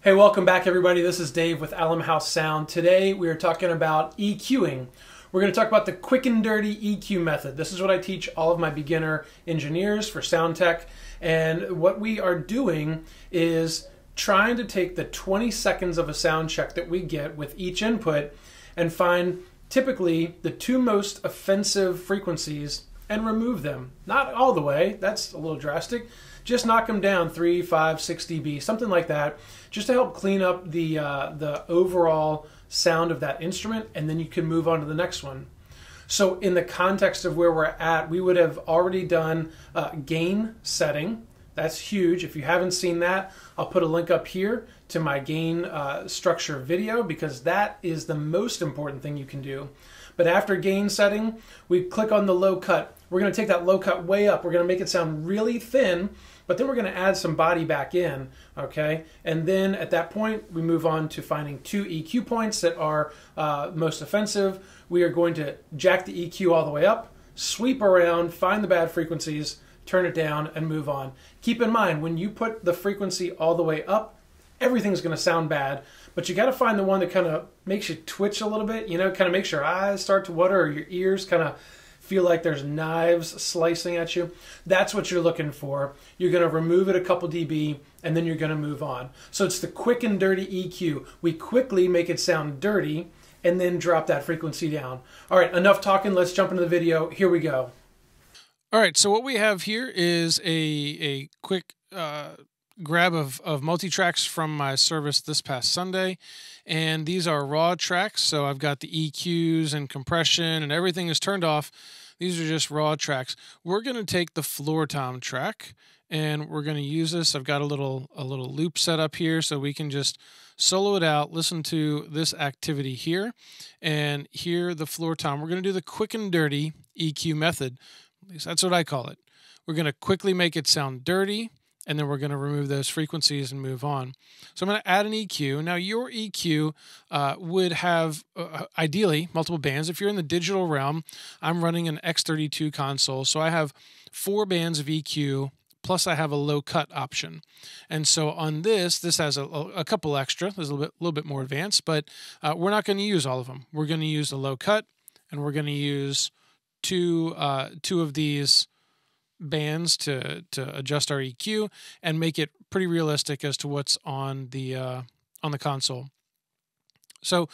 Hey, welcome back everybody. This is Dave with Alum House Sound. Today we are talking about EQing. We're going to talk about the quick and dirty EQ method. This is what I teach all of my beginner engineers for sound tech. And what we are doing is trying to take the 20 seconds of a sound check that we get with each input and find typically the two most offensive frequencies and remove them. Not all the way, that's a little drastic. Just knock them down 3, 5, 6 dB, something like that, just to help clean up the overall sound of that instrument, and then you can move on to the next one. So in the context of where we're at, we would have already done gain setting. That's huge. If you haven't seen that, I'll put a link up here to my gain structure video, because that is the most important thing you can do. But after gain setting, we click on the low cut. We're going to take that low cut way up. We're going to make it sound really thin, but then we're going to add some body back in, okay? And then at that point, we move on to finding two EQ points that are most offensive. We are going to jack the EQ all the way up, sweep around, find the bad frequencies, turn it down, and move on. Keep in mind, when you put the frequency all the way up, everything's going to sound bad, but you got to find the one that kind of makes you twitch a little bit, you know, kind of makes your eyes start to water or your ears kind of feel like there's knives slicing at you. That's what you're looking for. You're going to remove it a couple dB and then you're going to move on. So it's the quick and dirty EQ. We quickly make it sound dirty and then drop that frequency down. All right, enough talking. Let's jump into the video. Here we go. All right, so what we have here is a quick grab of multi-tracks from my service this past Sunday, and these are raw tracks. So I've got the EQs and compression and everything is turned off. These are just raw tracks. We're going to take the floor tom track and we're going to use this. I've got a little loop set up here so we can just solo it out, listen to this activity here, and hear the floor tom. We're going to do the quick and dirty EQ method. At least that's what I call it. We're going to quickly make it sound dirty, and then we're going to remove those frequencies and move on. So I'm going to add an EQ. Now your EQ would have, ideally, multiple bands. If you're in the digital realm, I'm running an M32 console, so I have 4 bands of EQ, plus I have a low cut option. And so on this has a couple extra. There's a little bit more advanced, but we're not going to use all of them. We're going to use the low cut, and we're going to use two of these bands to adjust our EQ and make it pretty realistic as to what's on the console. So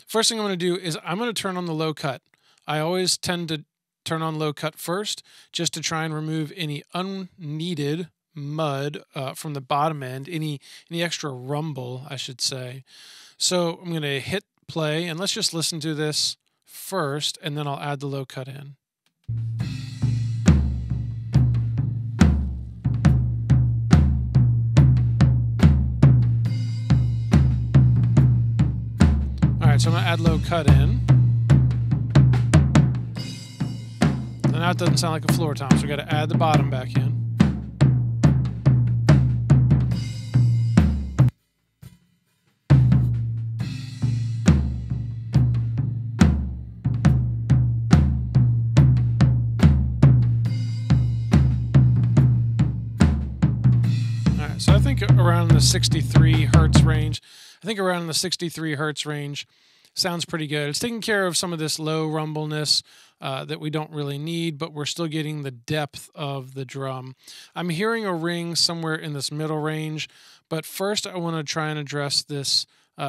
first thing I'm going to do is I'm going to turn on the low cut. I always tend to turn on low cut first, just to try and remove any unneeded mud from the bottom end, any extra rumble, I should say. So I'm going to hit play, and let's just listen to this first, and then I'll add the low cut in. So I'm going to add low cut in. And now it doesn't sound like a floor tom, so we got to add the bottom back in. All right, so I think around the 63 hertz range. Sounds pretty good. It's taking care of some of this low rumbleness that we don't really need, but we're still getting the depth of the drum. I'm hearing a ring somewhere in this middle range, but first I want to try and address this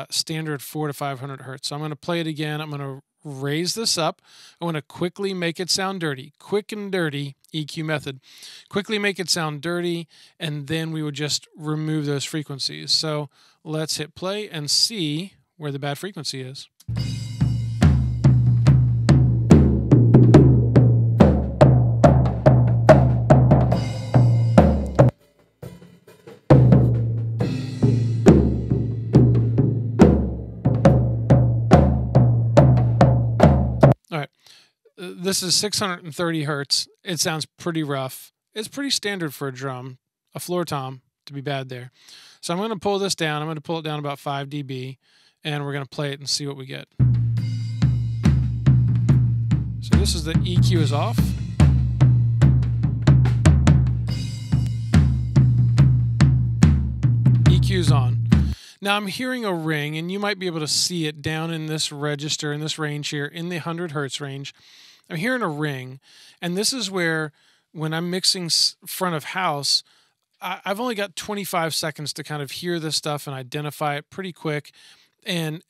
standard 400 to 500 hertz. So I'm going to play it again. I'm going to raise this up. I want to quickly make it sound dirty. Quick and dirty EQ method. Quickly make it sound dirty, and then we would just remove those frequencies. So let's hit play and see where the bad frequency is. All right, this is 630 hertz. It sounds pretty rough. It's pretty standard for a drum, a floor tom, to be bad there. So I'm going to pull this down. I'm going to pull it down about 5 dB. And we're going to play it and see what we get. So this is the EQ is off. EQ's on. Now I'm hearing a ring, and you might be able to see it down in this register, in this range here, in the 100 hertz range. I'm hearing a ring, and this is where, when I'm mixing front of house, I've only got 25 seconds to kind of hear this stuff and identify it pretty quick and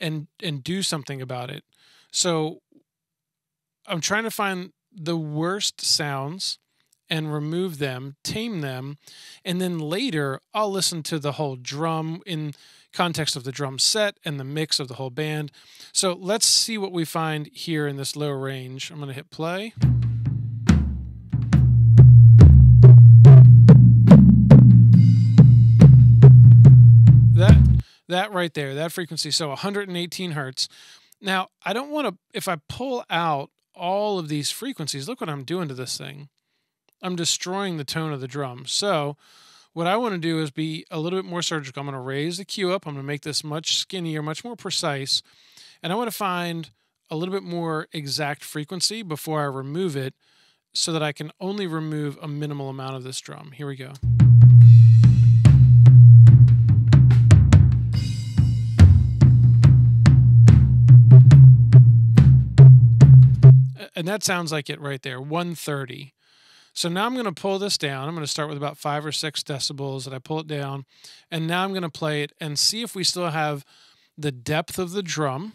do something about it. So I'm trying to find the worst sounds and remove them, tame them, and then later I'll listen to the whole drum in context of the drum set and the mix of the whole band. So let's see what we find here in this low range. I'm going to hit play. That right there, that frequency, so 118 hertz. Now, I don't want to, if I pull out all of these frequencies, look what I'm doing to this thing. I'm destroying the tone of the drum. So what I want to do is be a little bit more surgical. I'm going to raise the Q up. I'm going to make this much skinnier, much more precise. And I want to find a little bit more exact frequency before I remove it so that I can only remove a minimal amount of this drum. Here we go. And that sounds like it right there, 130. So now I'm going to pull this down. I'm going to start with about 5 or 6 decibels, and I pull it down. And now I'm going to play it and see if we still have the depth of the drum.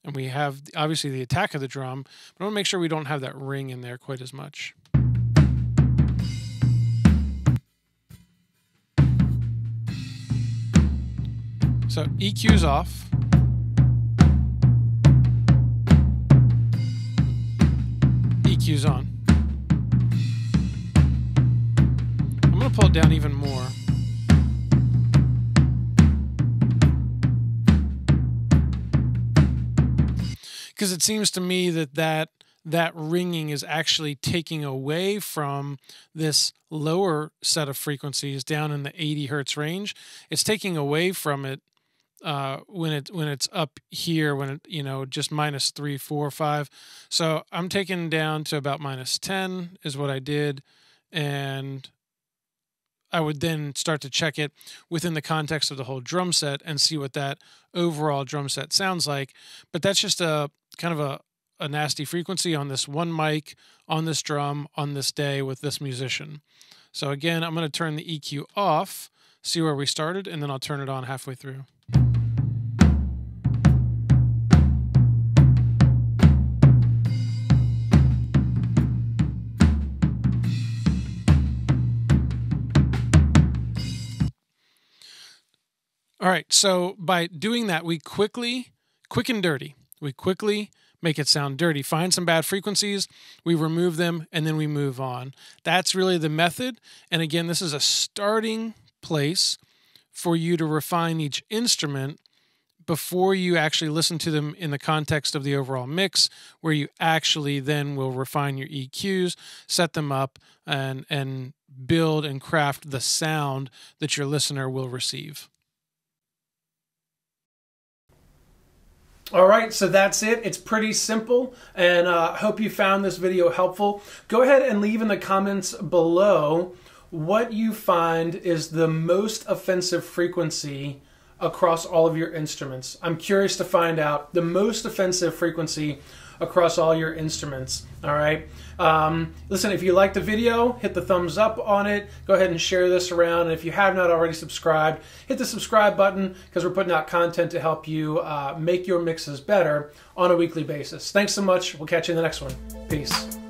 And we have, obviously, the attack of the drum. But I want to make sure we don't have that ring in there quite as much. So EQ's off. EQ's on. I'm going to pull it down even more. Because it seems to me that ringing is actually taking away from this lower set of frequencies down in the 80 hertz range. It's taking away from it when it's up here, when it, you know, just -3, 4, 5. So I'm taking down to about -10 is what I did, and I would then start to check it within the context of the whole drum set and see what that overall drum set sounds like. But that's just a kind of a nasty frequency on this one mic, on this drum, on this day with this musician. So again, I'm going to turn the EQ off, see where we started, and then I'll turn it on halfway through. All right, so by doing that, we quick and dirty, we quickly make it sound dirty. Find some bad frequencies, we remove them, and then we move on. That's really the method. And again, this is a starting place for you to refine each instrument before you actually listen to them in the context of the overall mix, where you actually then will refine your EQs, set them up, and build and craft the sound that your listener will receive. All right, so that's it. It's pretty simple, and I hope you found this video helpful. Go ahead and leave in the comments below what you find is the most offensive frequency across all of your instruments. I'm curious to find out the most offensive frequency across all your instruments. All right. Listen, if you liked the video, hit the thumbs up on it. Go ahead and share this around. And if you have not already subscribed, hit the subscribe button, because we're putting out content to help you make your mixes better on a weekly basis. Thanks so much. We'll catch you in the next one. Peace.